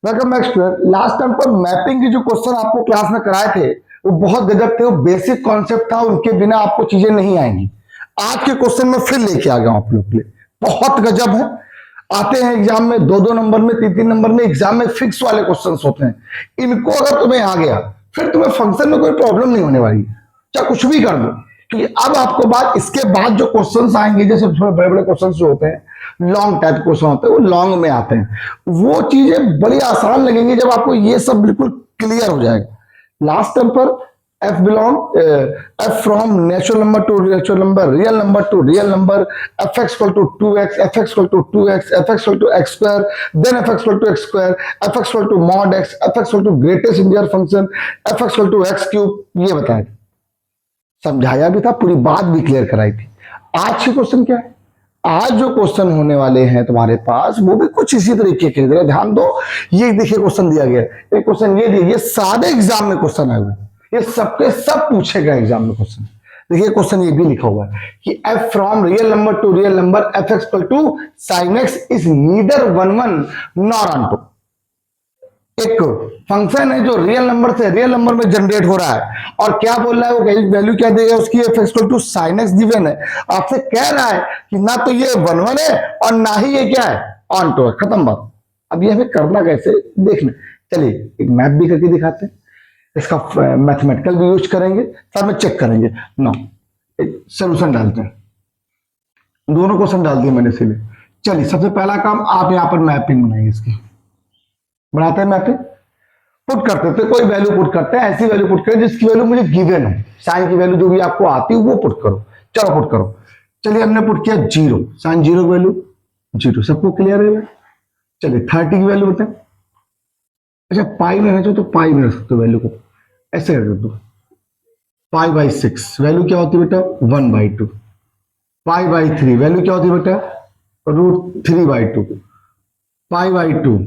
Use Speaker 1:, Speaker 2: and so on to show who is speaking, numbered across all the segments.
Speaker 1: Welcome back student. Last time पर mapping की जो क्वेश्चन आपको क्लास में कराए थे वो बहुत गजब थे, वो बेसिक कॉन्सेप्ट था, उनके बिना आपको चीजें नहीं आएंगी। आज के क्वेश्चन में फिर लेके आ गया हूं आप लोग के लिए, बहुत गजब है। आते हैं एग्जाम में 2-2 नंबर में, 3-3 नंबर में, एग्जाम में फिक्स वाले क्वेश्चन होते हैं। इनको अगर तुम्हें आ गया फिर तुम्हें फंक्शन में कोई प्रॉब्लम नहीं होने वाली, चाहे कुछ भी कर दो। क्योंकि अब आपको बाद इसके बाद जो क्वेश्चंस आएंगे, जैसे थोड़े बड़े बड़े क्वेश्चंस जो होते हैं, लॉन्ग टाइप क्वेश्चन होते हैं, वो लॉन्ग में आते हैं, वो चीजें बड़ी आसान लगेंगी जब आपको ये सब बिल्कुल क्लियर हो जाएगा। लास्ट टाइम पर f from natural number to natural number, real number, fx equal to 2x, fx equal to 2x, fx equal to x square, then fx equal to x square, fx equal to mod x, fx equal to greatest integer function, fx equal to x cube, ये बताया, समझाया भी था, पूरी बात भी clear कराई थी। आज के क्वेश्चन क्या है? आज जो क्वेश्चन होने वाले हैं तुम्हारे पास वो भी कुछ इसी तरीके के, जरा ध्यान दो। ये देखिए क्वेश्चन दिया गया है, एक क्वेश्चन ये दिया, ये सारे एग्जाम में क्वेश्चन आए हुए, ये सबके सब पूछेगा एग्जाम में क्वेश्चन। देखिए क्वेश्चन ये भी लिखा हुआ है कि f from real number to real number fx equal to sin x is neither 1 nor onto. एक फंक्शन है जो रियल नंबर से रियल नंबर में जनरेट हो रहा है, और क्या बोल रहा है, वो वैल्यू क्या देगा उसकी, f equal to sin x given है। आपसे कह रहा है कि ना तो ये 1 है और ना ही ये क्या है, ऑन टू है, खत्म बात। अब ये हमें करना कैसे देखना, चलिए एक मैथ भी करके दिखाते हैं, इसका मैथमेटिकल भी यूज करेंगे, साथ में चेक करेंगे। नो, सोल्यूशन डालते हैं, दोनों क्वेश्चन डाल दिए मैंने इसीलिए। चलिए सबसे पहला काम, आप यहाँ पर मैपिंग बनाइए, इसकी बनाते हैं मैपिंग, पुट करते थे, कोई वैल्यू पुट करते हैं, ऐसी वैल्यू पुट करें जिसकी वैल्यू मुझे गिवन हो, साइन की वैल्यू जो भी आपको आती है वो पुट करो। चलो पुट करो। चलिए हमने पुट किया 0, साइन 0 की वैल्यू 0, सबको क्लियर है। चलिए 30 की वैल्यू बताएं। अच्छा पाई में है तो पाई में रख सकते हो वैल्यू को, ऐसे कर दो। पाई बाई 6 वैल्यू क्या होती है बेटा, 1/2। पाई बाई 3 वैल्यू क्या होती है बेटा, √3/2। पाई बाई 2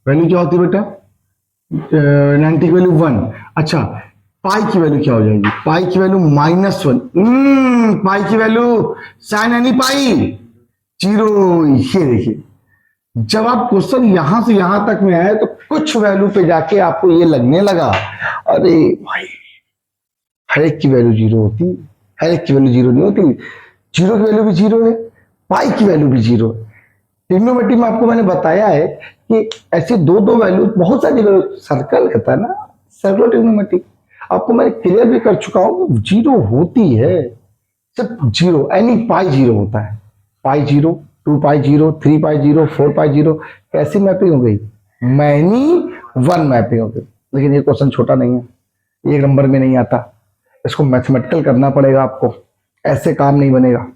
Speaker 1: वैल्यू क्या होती है बेटा, 90 की वैल्यू 1। अच्छा पाई की वैल्यू क्या हो जाएगी, पाई की वैल्यू -1। पाई की वैल्यू साइन एनी पाई 0। ये देखिए जब आप क्वेश्चन यहां से यहां तक में आए तो कुछ वैल्यू पे जाके आपको ये लगने लगा, अरे भाई हर एक की वैल्यू 0 होती, हर एक की वैल्यू 0 नहीं होती, 0 की वैल्यू भी 0 है, पाई की वैल्यू भी 0 है। ट्रिग्नोमेट्री में आपको मैंने बताया है कि ऐसे दो वैल्यू बहुत सारी वैल्यू, सर्कल कहता है ना, सर्कुलर ट्रिग्नोमेट्री आपको मैं क्लियर भी कर चुका हूं, 0 होती है, सिर्फ 0, एनी पाई 0 होता है। पाई 0, 2 पाई 0, 3 पाई 0, 4 पाई 0, कैसी मैपिंग हो गई, मैनी 1 मैपिंग हो गई। लेकिन ये क्वेश्चन छोटा नहीं है, 1 नंबर में नहीं आता, इसको मैथमेटिकल करना पड़ेगा आपको, ऐसे काम नहीं बनेगा।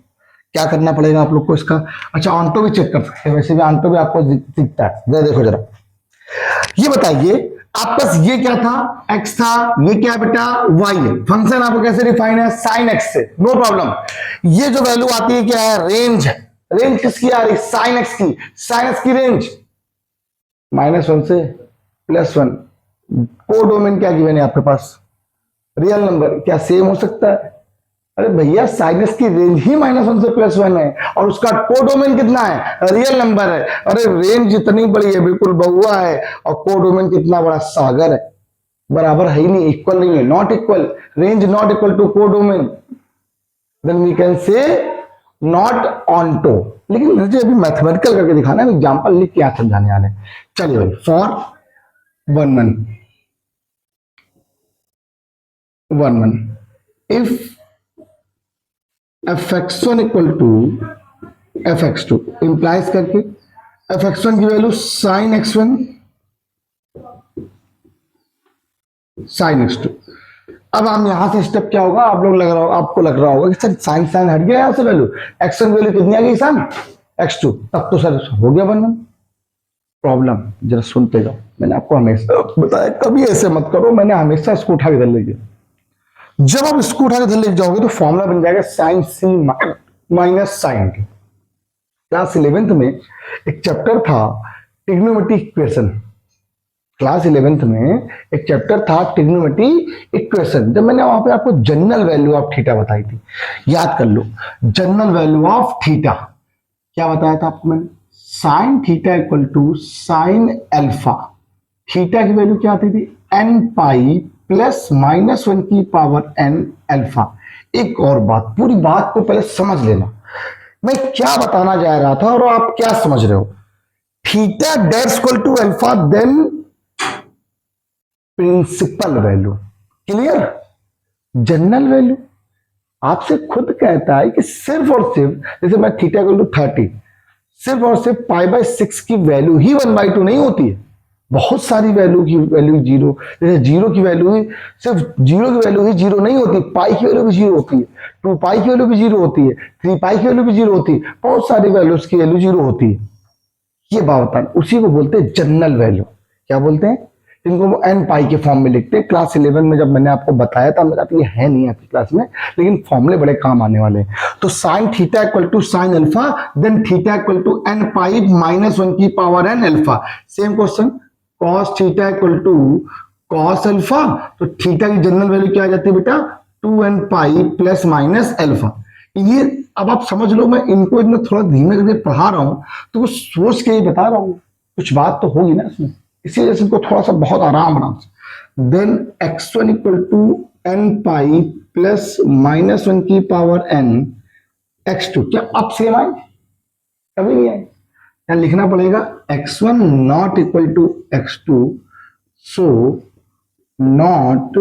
Speaker 1: क्या करना पड़ेगा आप लोग को इसका, अच्छा ऑन्टो भी चेक कर सकते हैं, वैसे भी ऑन्टो भी आपको दिखता है, देखो जरा। ये बताइए आपका ये क्या था, x था, ये क्या बेटा y है। फंक्शन आपको कैसे डिफाइन है, sin x से, नो प्रॉब्लम। ये जो वैल्यू आती है क्या है, रेंज है। रेंज किसकी आ रही, sin x की, sin x की रेंज -1 से +1। कोडोमेन क्या गिवन है आपके पास, रियल नंबर, क्या सेम हो सकता है, अरे भैया साइनस की रेंज ही -1 से +1 है, और उसका कोडोमेन कितना है, रियल नंबर है। अरे रेंज जितनी बड़ी है बिल्कुल बहुआ है, और कोडोमेन कितना बड़ा, सागर है, बराबर है ही नहीं, इक्वल नहीं है, not equal, range not equal to codomain, then we can say not onto. लेकिन मुझे अभी मैथमेटिकल करके दिखाना है, एग्जाम्पल लिख के क्या समझाने वाले। चलिए भाई, for 1 if fx1 equal to fx2 implies करके fx1 की value sin x1 sin x2। अब हम यहां से स्टेप क्या होगा, आप लोग आपको लग रहा होगा कि सर साइन साइन हट गया, यहां से वैल्यू x1 वैल्यू कितनी आ गई, सन x2, तब तो सर हो गया 1 प्रॉब्लम। जरा सुनते जाओ, मैंने आपको हमेशा बताया कभी ऐसे मत करो, मैंने हमेशा इसको उठा के धर लीजिए। जब आप इसको उठा के धर ले जाओगे तो फॉर्मूला बन जाएगा sine C minus sine T. Class 11th में एक चैप्टर था ट्रिग्नोमेट्री इक्वेशन, क्लास 11th में एक चैप्टर था ट्रिग्नोमेट्री इक्वेशन। जब मैंने वहां पे आपको जनरल वैल्यू ऑफ थीटा बताई थी, याद कर लो, जनरल वैल्यू ऑफ थीटा क्या बताया था आपको मैंने, sine theta equal to sine alpha theta की वैल्यू क्या आती थी, n pi plus minus one की पावर एन अल्फा। एक और बात, पूरी बात को पहले समझ लेना, मैं क्या बताना जा रहा था और आप क्या समझ रहे हो। Theta dash equal to alpha then principal value, clear. General value आपसे खुद कहता है कि सिर्फ और सिर्फ, जैसे मैं थीटा इक्वल टू 30, सिर्फ और सिर्फ पाई बाय 6 की वैल्यू ही 1/2 नहीं होती है, बहुत सारी वैल्यू की वैल्यू जीरो, जैसे जीरो की वैल्यू ही, सिर्फ जीरो की वैल्यू ही जीरो नहीं होती, पाई की वैल्यू भी जीरो होती है, 2 पाई की वैल्यू भी जीरो होती है, 3 पाई की वैल्यू भी जीरो होती है, बहुत सारी वैल्यूज की वैल्यू जीरो होती है। ये बात बताना, उसी को बोलते हैं जनरल वैल्यू। क्या बोलते हैं, इनको वो एन पाई के फॉर्म में लिखते हैं। क्लास 11 में जब मैंने आपको बताया था, मेरा तो ये है नहीं आपकी क्लास में, लेकिन फॉर्मूले बड़े काम आने वाले हैं। तो sine theta equal to sine alpha then theta equal to n pi minus one की power n alpha. Same question, cos theta equal to cos alpha, तो थीटा की जनरल वैल्यू क्या आ जाती है बेटा, 2n pi plus minus alpha. ये अब आप समझ लो, मैं इनको इतना थोड़ा धीमे करके पढ़ा रहा हूं तो कुछ सोच के ही बता रहा हूं, कुछ बात तो होगी ना इसमें, इसी वजह से इनको थोड़ा सा बहुत आराम आराम से। Then x1 equal to n pi plus minus one की पावर n x2, क्या अब सेम आए, कभी नहीं आए, क्या लिखना पड़ेगा, x1 not equal to x2 so not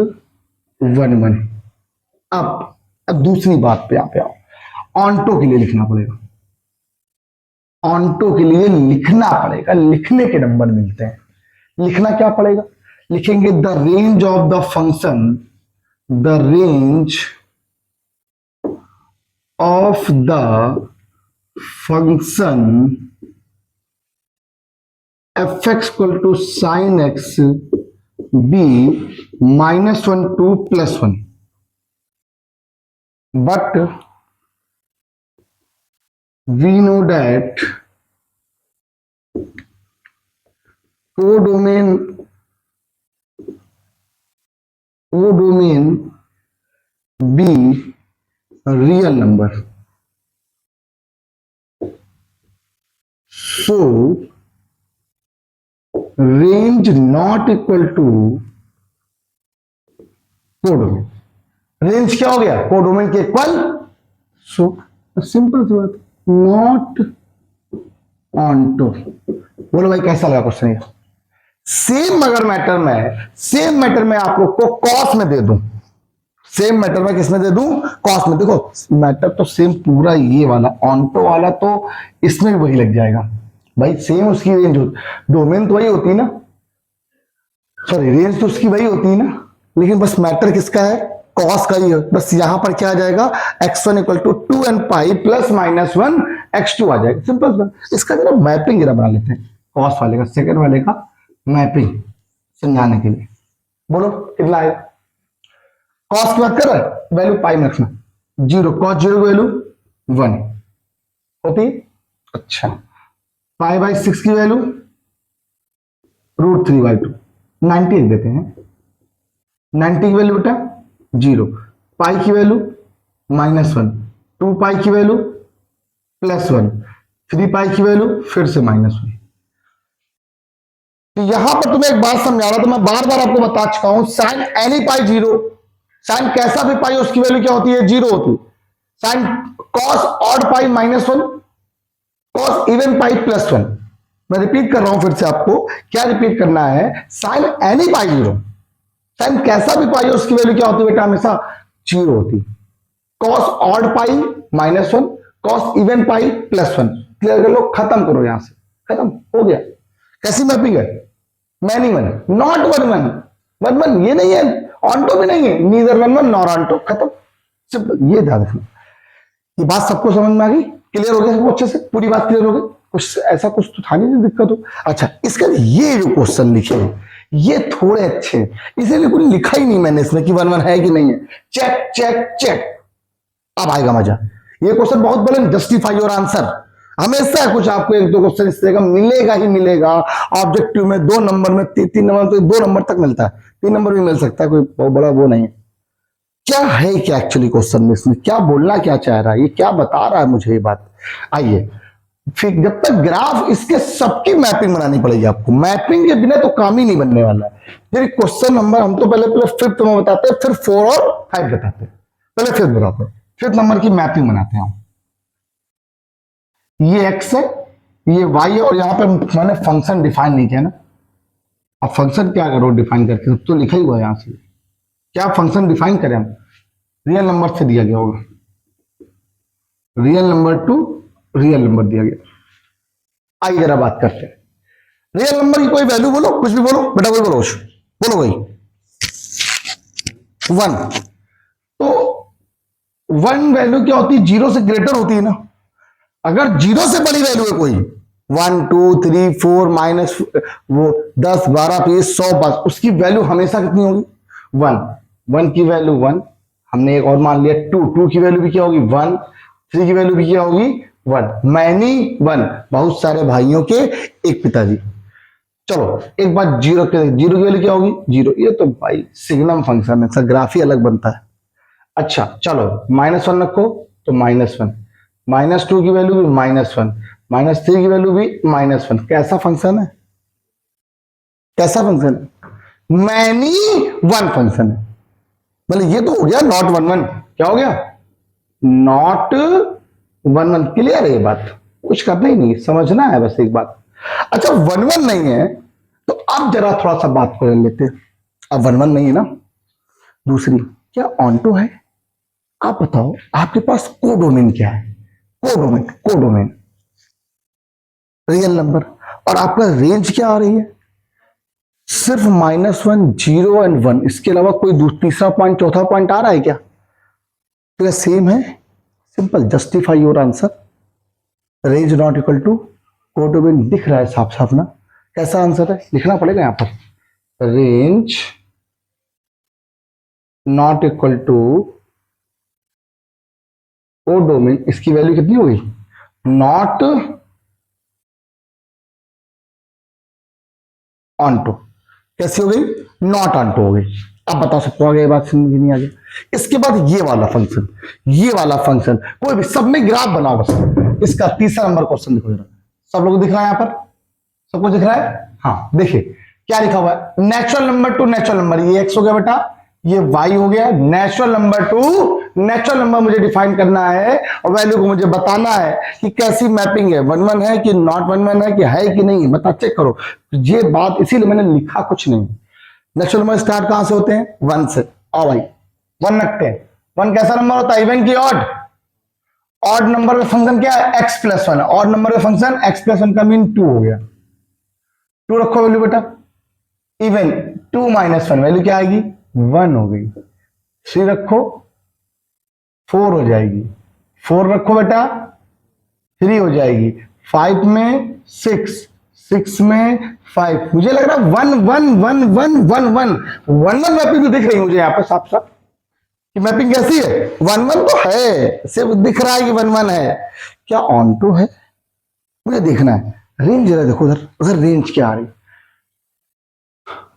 Speaker 1: 1 1। अब दूसरी बात पे आप आओ, ऑन्टो के लिए लिखना पड़ेगा, ऑन्टो के लिए लिखना पड़ेगा, लिखने के नंबर मिलते हैं। लिखना क्या पड़ेगा, लिखेंगे the range of the function, the range of the function f x equal to sine x be -1 to +1, but we know that codomain be real number, so range not equal to codomain. Range क्या हो गया, codomain के equal, so simple सी बात, not onto. बोलो भाई कैसा लगा question ये। सेम अगर मैटर में, सेम मैटर में आप लोग को कॉस में दे दूं, सेम मैटर में किसमें दे दूं, कॉस में। देखो मैटर तो सेम पूरा ये वाला ऑन्टो वाला तो इसमें भी वही लग जाएगा भाई, सेम उसकी रेंज हो, डोमेन तो वही होती है ना, सॉरी रेंज तो उसकी वही होती है ना, लेकिन बस मैटर किसका है, कॉस का ही है। बस यहां पर क्या आ जाएगा, x1 equal to 2n pi plus minus 1 x2 आ जाएगा, सिंपल। इसका जरा मैपिंग जरा बना लेते हैं, कॉस वाले का, सेकंड वाले का मैपिंग समझाने के लिए। बोलो कितना आएगा, कॉस की बात कर रहा है, वैल्यू पाई में रखना, 0, कॉस 0 की वैल्यू 1 होती है। अच्छा, पाई बाई 6 की वैल्यू √3/2, 90 देते हैं, 90 की वैल्यू बेटा 0, पाई की वैल्यू -1, 2 पाई की वैल्यू +1, 3 पाई की वैल्यू फिर से -1। तो यहां पर तुम्हें एक बात समझा रहा, तो मैं बार बार आपको बता चुका हूं, साइन एनी पाई 0, साइन कैसा भी पाई उसकी वैल्यू क्या होती है, 0 होती है। Sine cos odd pi -1, cos even पाई +1। मैं रिपीट कर रहा हूं फिर से आपको, क्या रिपीट करना है, साइन एनी पाई 0, साइन कैसा भी पाई उसकी वैल्यू क्या होती है बेटा, हमेशा 0 होती। Cos odd pi -1, cos even पाई +1। क्लियर कर लो, खत्म करो, यहां से खत्म हो गया। कैसी मैपिंग है, मैनी वन, नॉट 1 1, 1 1 ये नहीं है, ऑन्टो भी नहीं है, नीदर 1 1 नॉर ऑन्टो, खत्म, सिंपल। ये ध्यान रखना, ये बात सबको समझ में आ गई, क्लियर हो गया सबको अच्छे से, पूरी बात क्लियर हो गई, कुछ ऐसा कुछ तो था नहीं दिक्कत हो। अच्छा, इसका ये जो क्वेश्चन लिखे हैं ये थोड़े अच्छे, इसीलिए कुछ लिखा ही नहीं मैंने इसमें कि 1 1 है कि नहीं है, चेक चेक चेक, अब आएगा मजा। ये क्वेश्चन बहुत बड़े, जस्टिफाई योर आंसर, हमेशा कुछ आपको 1 2 क्वेश्चन इस तरह का मिलेगा ही मिलेगा। ऑब्जेक्टिव में 2 नंबर में, 3 नंबर तो 2 नंबर तक मिलता है, 3 नंबर भी मिल सकता है, कोई बहुत बड़ा वो नहीं है। क्या है क्या एक्चुअली क्वेश्चन में, इसमें क्या बोलना क्या चाह रहा है, ये क्या बता रहा है मुझे ये बात। आइए फिर जब तक ग्राफ, इसके सबकी मैपिंग बनानी पड़ेगी आपको, मैपिंग के बिना तो काम ही नहीं बनने वाला है। फिर क्वेश्चन नंबर हम तो पहले फिफ्थ में बताते हैं, फिर 4 और 5 बताते हैं, पहले फिफ्थ बताते हैं। फिफ्थ नंबर की मैपिंग बनाते हैं हम। ये एक्स है, ये वाई है, और यहां पर मैंने फंक्शन डिफाइन नहीं किया ना। अब फंक्शन क्या करो डिफाइन करके, तो लिखा ही हुआ है यहां से, क्या फंक्शन डिफाइन करें हम, रियल नंबर से दिया गया होगा, real number to real number दिया गया। आइए जरा बात करते हैं, रियल नंबर की कोई वैल्यू बोलो, कुछ भी बोलो बेटा, कोई बोलो, बोलो भाई। 1, तो 1 वैल्यू क्या होती है, 0 से ग्रेटर होती है ना। अगर 0 से बड़ी वैल्यू है कोई, 1 2 3 4 माइनस वो 10 12 तो ये 100 बस, उसकी वैल्यू हमेशा कितनी होगी, 1। 1 की वैल्यू 1, हमने एक और मान लिया 2, 2 की वैल्यू भी क्या होगी 1, 3 की वैल्यू भी क्या होगी 1, मैनी 1, बहुत सारे भाइयों के एक पिताजी। चलो एक बात, जीरो की वैल्यू क्या होगी 0, ये तो भाई सिग्नम फंक्शन है, इसका ग्राफ ही अलग बनता है। अच्छा चलो -1 रखो तो -1, -2 की वैल्यू भी -1, -3 की वैल्यू भी -1, कैसा फंक्शन है, कैसा फंक्शन है, मैनी 1 फंक्शन है। मतलब ये तो हो गया नॉट 1 1, क्या हो गया नॉट 1 1, क्लियर है ये बात, कुछ करना ही नहीं, समझना है बस एक बात। अच्छा 1 1 नहीं है, तो अब जरा थोड़ा सा बात कर लेते हैं। अब 1 1 नहीं है ना, दूसरी क्या ऑन्टो है, आप बताओ आपके पास कोडोमेन क्या है, कोडोमेन, कोडोमेन रियल नंबर, और आपका रेंज क्या आ रही है, सिर्फ -1 0 एंड 1, इसके अलावा कोई तीसरा पॉइंट चौथा पॉइंट आ रहा है क्या, तो सेम है, simple, justify your answer, range not equal to codomain, दिख रहा है साफ साफ ना, कैसा आंसर है, लिखना पड़ेगा यहां पर, range not equal to codomain, इसकी वैल्यू कितनी होगी, नॉट ऑन्टो, कैसी हो गई, नॉट ऑन्टो हो गई। अब बता सकते हो, ये बात समझ नहीं आ गई। इसके बाद ये वाला फंक्शन, ये वाला फंक्शन कोई भी, सब में ग्राफ बनाओ बस। इसका तीसरा नंबर क्वेश्चन देखो जरा, सब लोग दिख रहा है यहां पर, सबको दिख रहा है, हाँ देखिए क्या लिखा हुआ है, natural number two natural number, ये एक्स हो गया बेटा, ये वाई हो गया, natural number two natural number मुझे डिफाइन करना है, और वैल्यू को मुझे बताना है कि कैसी मैपिंग है, 1 1 है कि नॉट 1 1 है कि नहीं, बता चेक करो। ये बात इसीलिए मैंने लिखा कुछ नहीं। नेचुरल नंबर स्टार्ट कहां से होते हैं, 1 से, आओ भाई 1 रखते हैं। 1 कैसा नंबर होता है, इवन की ऑड, ऑड नंबर का फंक्शन क्या है, x प्लस 1, ऑड नंबर का फंक्शन x प्लस 1 का मीन 2 हो गया, 2 रखो वैल्यू बेटा, इवन 2 - 1 वैल्यू क्या आएगी 1 हो गई, 3 रखो 4 हो जाएगी, 4 रखो बेटा 3 हो जाएगी, 5 में 6, 6 में 5, मुझे लग रहा है 1 1 1 1 1 1 1 1 मैपिंग तो दिख रही है मुझे यहाँ पर साफ साफ, कि मैपिंग कैसी है, 1 1 तो है, सिर्फ दिख रहा है कि 1 1 है, क्या ऑन टू है, मुझे देखना है। रेंज जरा देखो उधर, उधर रेंज क्या आ रही,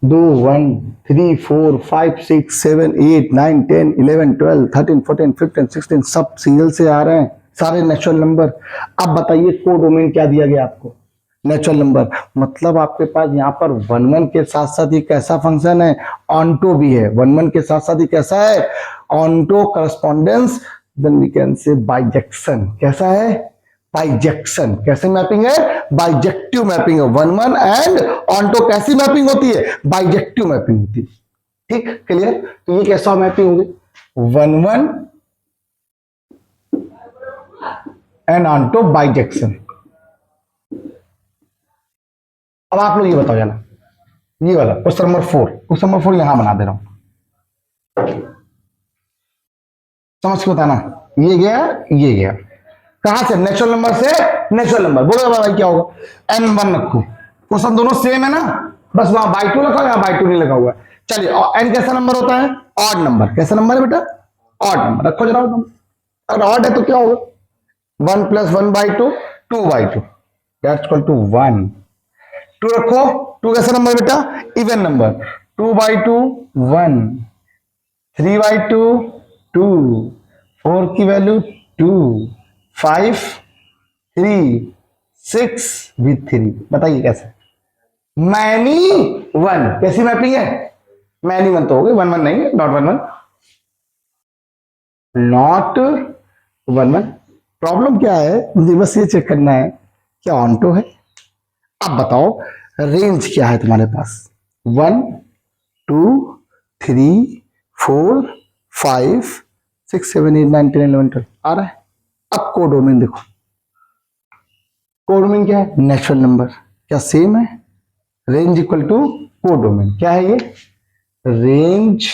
Speaker 1: 2 1 3 4 5 6 7 8 9 10 11 12 13 14 15 16 सब सीरियल से आ रहे हैं, सारे नेचुरल नंबर। अब बताइए कोडोमेन क्या दिया गया आपको, नेचुरल नंबर, मतलब आपके पास यहाँ पर 1 1 के साथ साथ ही कैसा फंक्शन है, ऑन्टो भी है, 1 1 के साथ साथ ही कैसा है, onto correspondence, then we can say bijection, कैसा है बाइजेक्शन, कैसे मैपिंग है, बाइजेक्टिव मैपिंग है, 1 1 एंड ऑन्टो कैसी मैपिंग होती है, बाइजेक्टिव मैपिंग होती है, ठीक क्लियर। तो ये कैसा मैपिंग होगी, 1 1 एंड ऑन्टो बाइजेक्शन। अब आप लोग ये बताओ जाना, ये वाला क्वेश्चन नंबर 4, क्वेश्चन नंबर 4 यहां बना दे रहा हूं, समझ के बताना, ये गया ये गया, कहां से, नेचुरल नंबर से नेचुरल नंबर, बोलो भाई क्या होगा, n1 रखो, क्वेश्चन दोनों सेम है ना, बस वहां बाई 2 लगा, यहां बाई 2 नहीं लगा हुआ है। चलिए n कैसा नंबर होता है, ऑड नंबर, कैसा नंबर है बेटा, ऑड नंबर, रखो जरा, अगर ऑड है तो क्या होगा, 1 + 1/2 2/2 दैट्स इक्वल टू 1, 2 रखो, 2 कैसा नंबर बेटा, इवन नंबर, 2/2 1, 3/2 2, 4 की वैल्यू 2, 5 3, 6 with 3, बताइए कैसे? मैनी वन, कैसी मैपिंग है? मैनी वन तो हो गई, 1 1 नहीं है, नॉट 1 1, नॉट 1 1। प्रॉब्लम क्या है, मुझे बस ये चेक करना है क्या ऑन्टो है। अब बताओ रेंज क्या है तुम्हारे पास? 1 2 3 4 5 6 7 8 9 10 11 12 आ रहा है। अब कोडोमेन देखो, कोडोमेन क्या है? Natural number. क्या सेम है? Range equal to codomain. क्या है ये? रेंज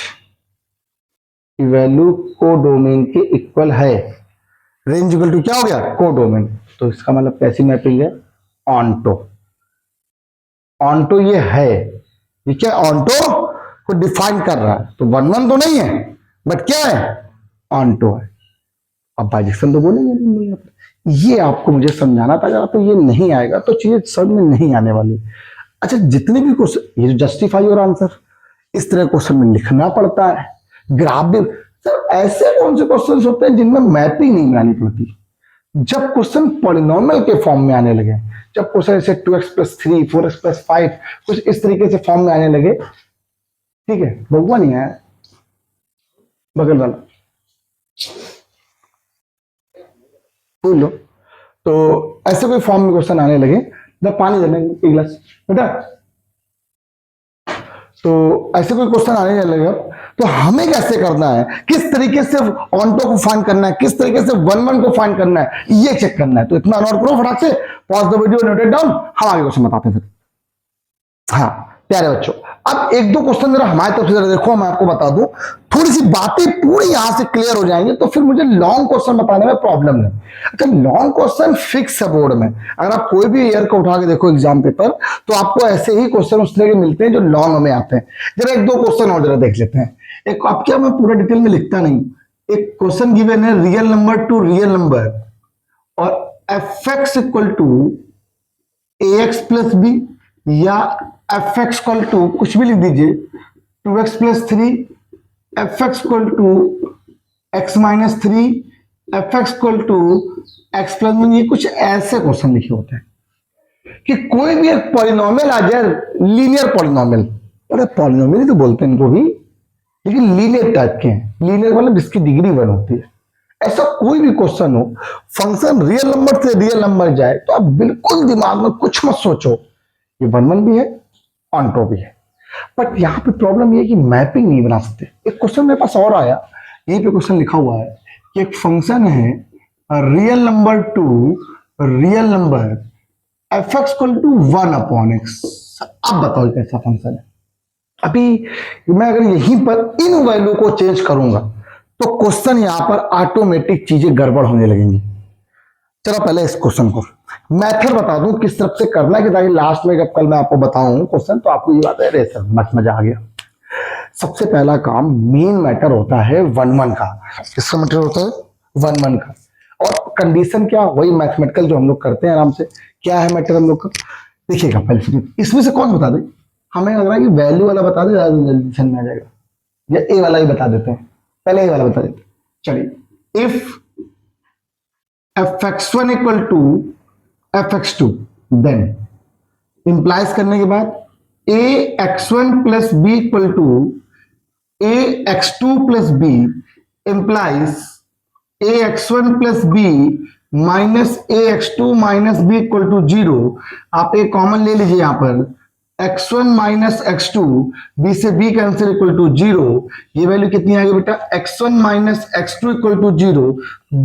Speaker 1: की वैल्यू कोडोमेन के इक्वल है। रेंज इक्वल टू क्या हो गया? कोडोमेन। तो इसका मतलब कैसी मैपिंग है? ऑन्टो। ऑन्टो ये है, ये क्या ऑन्टो को डिफाइन कर रहा है। तो 1 1 तो नहीं है, बट क्या है? ऑन्टो है। अब बाइजेक्शन तो बोलेंगे, ये आपको मुझे समझाना था। अगर तो ये नहीं आएगा तो चीजें समझ में नहीं आने वाली। अच्छा, जितने भी क्वेश्चन, ये जस्टिफाई योर आंसर, इस तरह क्वेश्चन में लिखना पड़ता है। ग्राफ भी सर, ऐसे कौन से क्वेश्चन होते हैं जिनमें मैपिंग नहीं बनानी पड़ती? जब क्वेश्चन पॉलिनोमियल के फॉर्म में आने लगे, जब क्वेश्चन ऐसे 2x+3 4x+5 कुछ इस तरीके से फॉर्म में आने लगे, ठीक है, बहुआ नहीं है बगल वाला लो, तो ऐसे कोई फॉर्म में क्वेश्चन आने लगे, जब पानी देने एक गिलास बेटा, तो ऐसे कोई क्वेश्चन आने लगे, तो हमें कैसे करना है, किस तरीके से ऑन्टो को फाइंड करना है, किस तरीके से 1 1 को फाइंड करना है, ये चेक करना है। तो इतना नोट करो फटाक से, pause the video, note it down, हम आगे क्वेश्चन बताते हैं फिर। हाँ प्यारे बच्चों, अब एक दो क्वेश्चन जरा हमारी तरफ से जरा देखो, मैं आपको बता दूं, थोड़ी सी बातें पूरी यहां से क्लियर हो जाएंगी, तो फिर मुझे लॉन्ग क्वेश्चन बताने में प्रॉब्लम नहीं। अच्छा, लॉन्ग क्वेश्चन फिक्स है बोर्ड में, अगर आप कोई भी ईयर का उठा के देखो एग्जाम पेपर, तो आपको ऐसे ही क्वेश्चन उस तरह के मिलते हैं जो लॉन्ग में आते हैं। जरा एक दो क्वेश्चन और जरा देख लेते हैं। एक, अब क्या मैं पूरा डिटेल में लिखता नहीं, एक क्वेश्चन गिवन है, real number to real number और fx equal to ax plus b, या fx इक्वल टू कुछ भी लिख दीजिए 2x+3, fx equal to x minus 3, fx equal to x plus 1। ये कुछ ऐसे क्वेश्चन लिखे होते हैं कि कोई भी एक पॉलिनोमियल आ जाए, लीनियर पॉलिनोमियल, अरे पॉलिनोमियल ही तो बोलते हैं इनको भी, लेकिन लीनियर टाइप के हैं। लीनियर मतलब जिसकी डिग्री 1 होती है। ऐसा कोई भी क्वेश्चन हो, फंक्शन रियल नंबर से रियल नंबर जाए, तो आप बिल्कुल दिमाग में कुछ मत सोचो, ये 1 1 भी है, ऑन्टो भी है। बट यहां पे प्रॉब्लम ये कि मैपिंग नहीं बना सकते। एक क्वेश्चन मेरे पास और आया, यहीं पे क्वेश्चन लिखा हुआ है कि एक फंक्शन है real number to real number fx equal to 1/x। अब बताओ कैसा फंक्शन है? अभी मैं अगर यहीं पर इन वैल्यू को चेंज करूंगा तो क्वेश्चन यहां पर ऑटोमेटिक चीजें गड़बड़ होने लगेंगी। चलो पहले इस क्वेश्चन को मेथड बता दूं किस तरफ से करना है, कि ताकि लास्ट में जब कल मैं आपको बताऊं क्वेश्चन तो आपको ये बात है, अरे सर मत मजा आ गया। सबसे पहला काम, मेन मैटर होता है 1 1 का। किसका मैटर होता है? 1 1 का। और कंडीशन क्या, वही मैथमेटिकल जो हम लोग करते हैं आराम से। क्या है मैटर हम लोग का? देखिएगा पहले, इसमें से कौन बता दे? हमें लग रहा है कि वैल्यू वाला बता दे, ज्यादा जल्दी समझ में आ जाएगा, या ए वाला ही बता देते हैं, पहले ए वाला बता देते हैं। चलिए, if fx1 equal to fx2 then implies करने के बाद ax1 plus b equal to ax2 plus b implies ax1 plus b minus ax2 minus b equal to 0। आप एक कॉमन ले लीजिए यहां पर, x1 माइनस x2, b से b कैंसिल इक्वल टू 0। ये वैल्यू कितनी आ गई बेटा? x1 minus x2 equal to 0,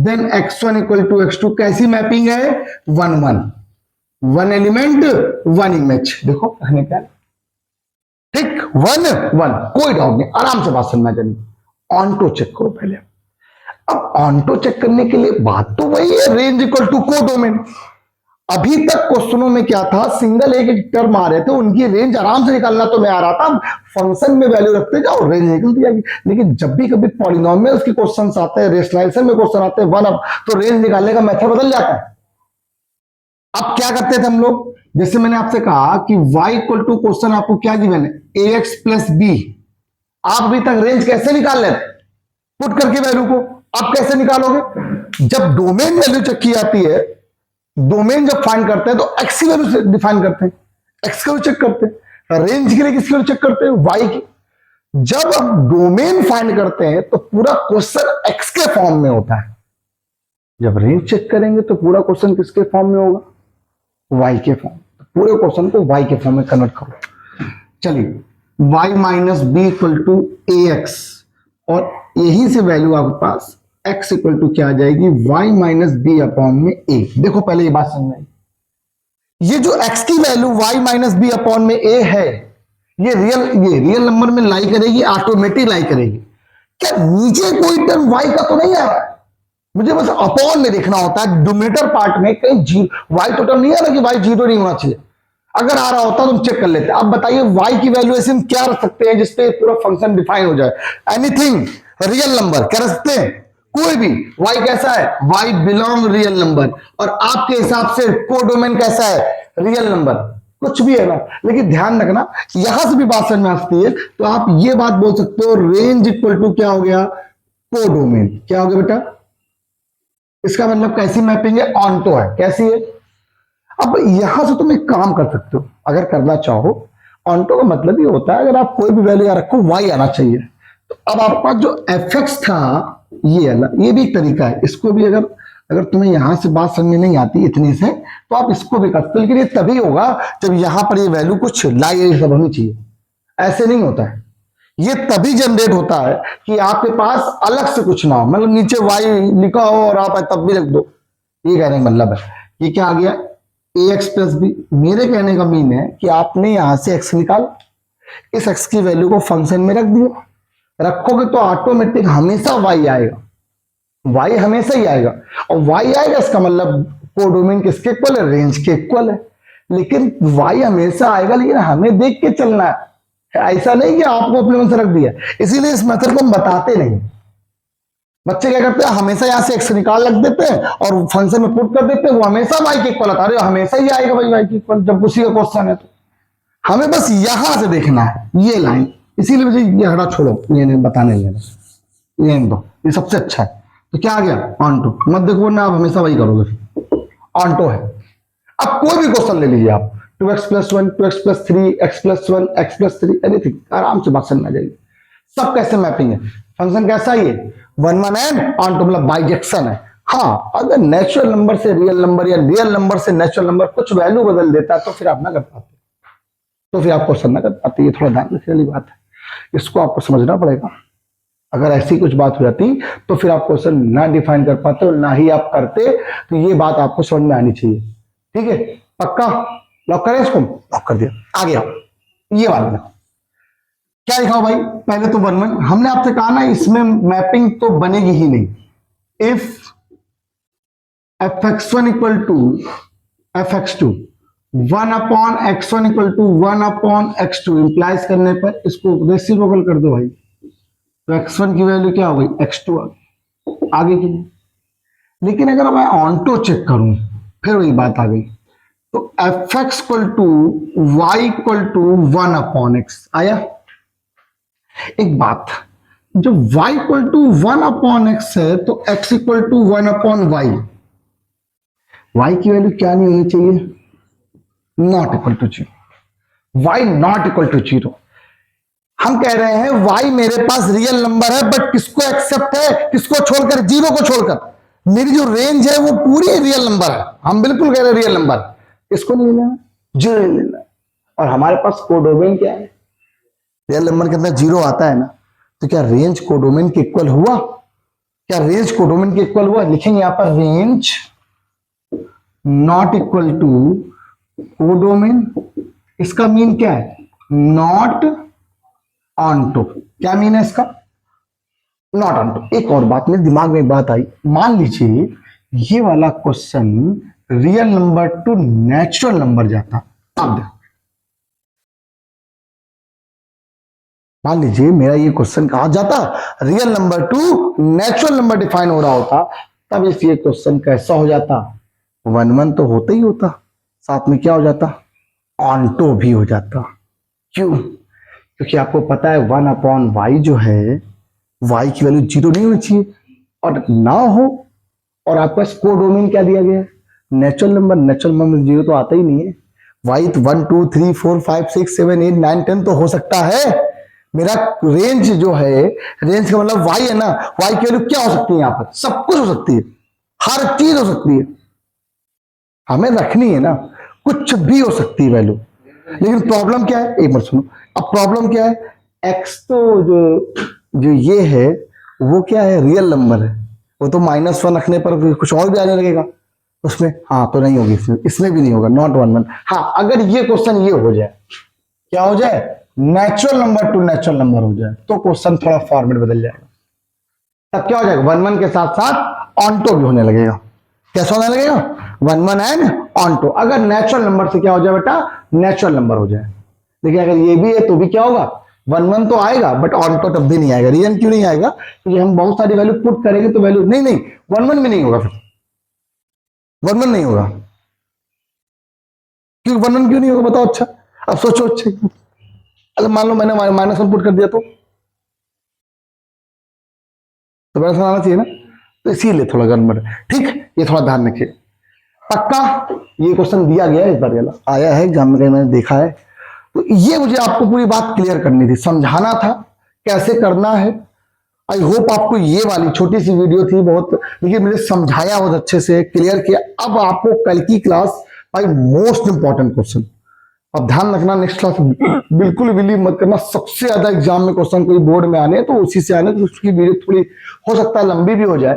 Speaker 1: then x1 equal to x2। कैसी मैपिंग है? 1 1, 1 एलिमेंट 1 इमेज। देखो रखने का ठीक, 1 1, कोई डाउट नहीं, आराम से बात समझना चाहिए। ऑन्टो चेक करो पहले। अब ऑन्टो चेक करने के लिए बात तो वही है, रेंज इक्वल टू कोडोमेन। अभी तक क्वेश्चनों में क्या था, सिंगल एक एक टर्म आ रहे थे, उनकी रेंज आराम से निकालना तो मैं आ रहा था, फंक्शन में वैल्यू रखते जाओ, रेंज निकलती जाएगी। लेकिन जब भी कभी पॉलिनोमियल्स के क्वेश्चंस आते हैं, रेशनलाइजेशन में क्वेश्चन आते हैं 1 अप, तो रेंज निकालने का मेथड बदल जाता है। अब क्या करते थे हम लोग, जैसे मैंने आपसे कहा कि y इक्वल टू क्वेश्चन आपको क्या गिवन है, ax प्लस बी। आप अभी तक रेंज कैसे निकाल लेते? पुट करके वैल्यू को। अब कैसे निकालोगे? जब डोमेन वैल्यू चेक की जाती है, डोमेन जब फाइंड करते हैं तो एक्स की वैल्यू से डिफाइन करते हैं, एक्स की वैल्यू चेक करते हैं। रेंज के लिए किसकी वैल्यू चेक करते हैं? वाई की। जब आप डोमेन फाइंड करते हैं तो पूरा क्वेश्चन एक्स के फॉर्म में होता है, जब रेंज चेक करेंगे तो पूरा क्वेश्चन किसके फॉर्म में होगा? वाई के फॉर्म। पूरे क्वेश्चन को वाई के फॉर्म में कन्वर्ट करो। चलिए, y minus b equal to a x, और यही से वैल्यू आपके पास x इक्वल टू क्या आ जाएगी? y माइनस बी अपॉन में a। देखो पहले ये बात समझ में आई, ये जो x की value y minus b upon में a है, ये रियल नंबर में लाई करेगी, ऑटोमेटिक लाई करेगी। क्या नीचे कोई टर्म y का तो नहीं आ रहा है? मुझे बस अपॉन में देखना होता है, डिनोमिनेटर पार्ट में कहीं जीरो y तो टर्म नहीं आ रहा कि y जीरो नहीं होना चाहिए। अगर आ रहा होता तो हम चेक कर लेते। अब बताइए y की वैल्यू ऐसे हम क्या रख सकते हैं जिसपे पूरा फंक्शन डिफाइन हो जाए? एनीथिंग, रियल नंबर क्या रख सकते हैं? कोई भी। y कैसा है? y belong real number. और आपके हिसाब से कोडोमेन कैसा है? Real number. कुछ भी है ना, लेकिन ध्यान रखना यहां से भी बात समझ में आती है, तो आप ये बात बोल सकते हो रेंज इक्वल टू क्या हो गया? कोडोमेन। क्या हो गया बेटा? इसका मतलब कैसी मैपिंग है? ऑनटो है। कैसी है? अब यहां से तुम एक काम कर सकते हो, अगर करना चाहो। ऑनटो का मतलब ये होता है अगर आप कोई भी वैल्यू रखो वाई आना चाहिए। तो अब आपके पास जो एफ एक्स था ये अलग, ये भी एक तरीका है। इसको भी अगर तुम्हें यहां से बात समझ में नहीं आती इतनी से, तो आप इसको भी कर सकते हो, लेकिन ये तभी होगा जब यहां पर ये वैल्यू कुछ लाई सब होनी चाहिए। ऐसे नहीं होता है। ये तभी जनरेट होता है कि आपके पास अलग से कुछ ना हो, मतलब नीचे वाई लिखा हो और आप तब भी रख दो। ये कहने का मतलब है। ये क्या आ गया? ए एक्स प्लस बी। मेरे कहने का मीन है कि आपने यहां से एक्स निकाल, इस एक्स की वैल्यू को फंक्शन में रख दिया। रखोगे तो ऑटोमेटिक हमेशा वाई आएगा, वाई हमेशा ही आएगा। और वाई आएगा इसका मतलब कोडोमेन किसके इक्वल है? रेंज के इक्वल है। लेकिन वाई हमेशा आएगा, लेकिन हमें देख के चलना है। ऐसा नहीं कि आपको अपने मन से रख दिया। इसीलिए इस मेथड को हम बताते नहीं। बच्चे क्या करते हैं? हमेशा यहां से एक्स निकाल रख देते हैं और फंक्शन में पुट कर देते हैं, वो हमेशा वाई के इक्वल आता है। हमेशा ही आएगा भाई वाई के इक्वल, जब उसी का क्वेश्चन है। तो हमें बस यहां से देखना है ये लाइन। इसीलिए मुझे ये हड़ा छोड़ो, ये नहीं बताने लेना, ये नहीं दो, ये सबसे अच्छा है। तो क्या आ गया? ऑनटो। मत देखो ना, आप हमेशा वही करोगे। ऑनटो है। अब कोई भी क्वेश्चन ले लीजिए आप, 2x plus 1, 2x plus 3, x plus 1, x plus 3, anything, आराम से बात समझ में आ जाएगी। सब कैसे मैपिंग है, फंक्शन कैसा है? ये 1 1 n ऑन टू मतलब बाइजेक्शन है। हाँ, अगर नेचुरल नंबर से रियल नंबर या रियल नंबर से नेचुरल नंबर कुछ वैल्यू बदल देता है तो फिर आप ना कर पाते, तो फिर आप क्वेश्चन ना कर पाते। ये थोड़ा ध्यान रखने वाली बात है, इसको आपको समझना पड़ेगा। अगर ऐसी कुछ बात हो जाती तो फिर आप क्वेश्चन ना डिफाइन कर पाते और ना ही आप करते। तो ये बात आपको समझ में आनी चाहिए। ठीक है, पक्का? लॉक करें इसको? लॉक कर दिया। आगे आओ, ये वाला देखो क्या लिखा हो भाई। पहले तो 1 1 हमने आपसे कहा ना, इसमें मैपिंग तो बनेगी ही नहीं। If f x one equal to f x two 1 upon x1 equal to 1 upon x2 implies करने पर इसको रेसिप्रोकल कर दो भाई, तो x1 की वैल्यू क्या हो गई? x2 आगे की नहीं। लेकिन अगर मैं ऑनटो चेक करूं फिर वही बात आ गई। तो f x equal to y equal to 1 upon x आया। एक बात, जब y equal to 1 upon x है तो x equal to 1 upon y. y की वैल्यू क्या नहीं होनी चाहिए? Not equal to 0। y not equal to 0। हम कह रहे हैं y मेरे पास रियल नंबर है, बट किसको एक्सेप्ट है? किसको छोड़कर? 0 को छोड़कर। मेरी जो रेंज है वो पूरी रियल नंबर है। हम बिल्कुल कह रहे हैं रियल नंबर, इसको नहीं लेना, 0 नहीं लेना। और हमारे पास कोडोमेन क्या है? रियल नंबर के अंदर 0 आता है ना, तो क्या रेंज कोडोमेन के इक्वल हुआ? क्या रेंज कोडोमेन के इक्वल हुआ? लिखेंगे यहां पर range not equal to codomain. इसका मीन क्या है? Not onto. क्या मीन है इसका? Not onto. एक और बात मेरे दिमाग में बात आई, मान लीजिए ये वाला question real number to natural number जाता। अब देखो, मान लीजिए मेरा ये क्वेश्चन कहा जाता real number to natural number define हो रहा होता, तब इस ये क्वेश्चन कैसा हो जाता? 1 1 तो होता ही होता, साथ में क्या हो जाता? ऑनटो भी हो जाता। क्यों? क्योंकि आपको पता है 1 अपॉन वाई जो है, वाई की वैल्यू 0 नहीं होनी चाहिए और ना हो। और आपका कोडोमेन क्या दिया गया है? नेचुरल नंबर 0 तो आता ही नहीं है। वाई 1 2 3 4 5 6 7 8 9 10 तो हो सकता है। मेरा रेंज जो है, रेंज का मतलब वाई है ना, वाई की वैल्यू क्या हो सकती है? यहां पर सब कुछ हो सकती है, हर चीज हो सकती है, हमें रखनी है ना, कुछ भी हो सकती है वैल्यू। लेकिन प्रॉब्लम क्या है, एक बार सुनो, अब प्रॉब्लम क्या है, एक्स तो जो जो ये है वो क्या है, रियल नंबर है, वो तो -1 रखने पर कुछ और भी आने लगेगा उसमें। हाँ तो नहीं होगी, इसमें भी नहीं होगा, नॉट 1 1। हाँ अगर ये क्वेश्चन ये हो जाए, क्या हो जाए, natural number two natural number हो जाए, तो क्वेश्चन थोड़ा फॉर्मेट बदल जाएगा। तब क्या हो जाएगा, 1 1 के साथ साथ ऑन्टो भी होने लगेगा। कैसा होने लगेगा, 1 1 एंड ऑन्टो। अगर नेचुरल नंबर से क्या हो जाए बेटा, नेचुरल नंबर हो जाए। लेकिन अगर ये भी है तो भी क्या होगा, 1 1 तो आएगा बट ऑन्टो तब भी नहीं आएगा। रीजन क्यों नहीं आएगा, क्योंकि हम बहुत सारी वैल्यू पुट करेंगे तो वैल्यू नहीं 1 1 भी नहीं होगा, फिर 1 1 नहीं होगा। क्यों 1 1 क्यों नहीं होगा बताओ? अच्छा अब सोचो, अच्छा अगर मान लो मैंने -1 पुट कर दिया तो वैसा आना चाहिए ना, तो इसीलिए थोड़ा गड़बड़ है। ठीक, ये थोड़ा ध्यान रखिए। पक्का ये क्वेश्चन दिया गया है, इस बार आया है एग्जाम में, मैंने देखा है। तो ये मुझे आपको पूरी बात क्लियर करनी थी, समझाना था कैसे करना है। आई होप आपको ये वाली छोटी सी वीडियो थी बहुत, लेकिन मुझे समझाया बहुत अच्छे से, क्लियर किया। अब आपको कल की क्लास भाई मोस्ट इंपॉर्टेंट क्वेश्चन, अब ध्यान रखना, नेक्स्ट क्लास बिल्कुल बिलीव मत करना, सबसे ज्यादा एग्जाम में क्वेश्चन कोई बोर्ड में आने तो उसी से आने, तो उसकी वीडियो थोड़ी हो सकता है लंबी भी हो जाए,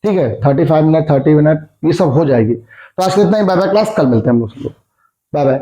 Speaker 1: ठीक है, 35 मिनट 30 मिनट ये सब हो जाएगी। तो आज के इतना ही, बाय बाय, क्लास कल मिलते हैं हम लोग। Bye bye.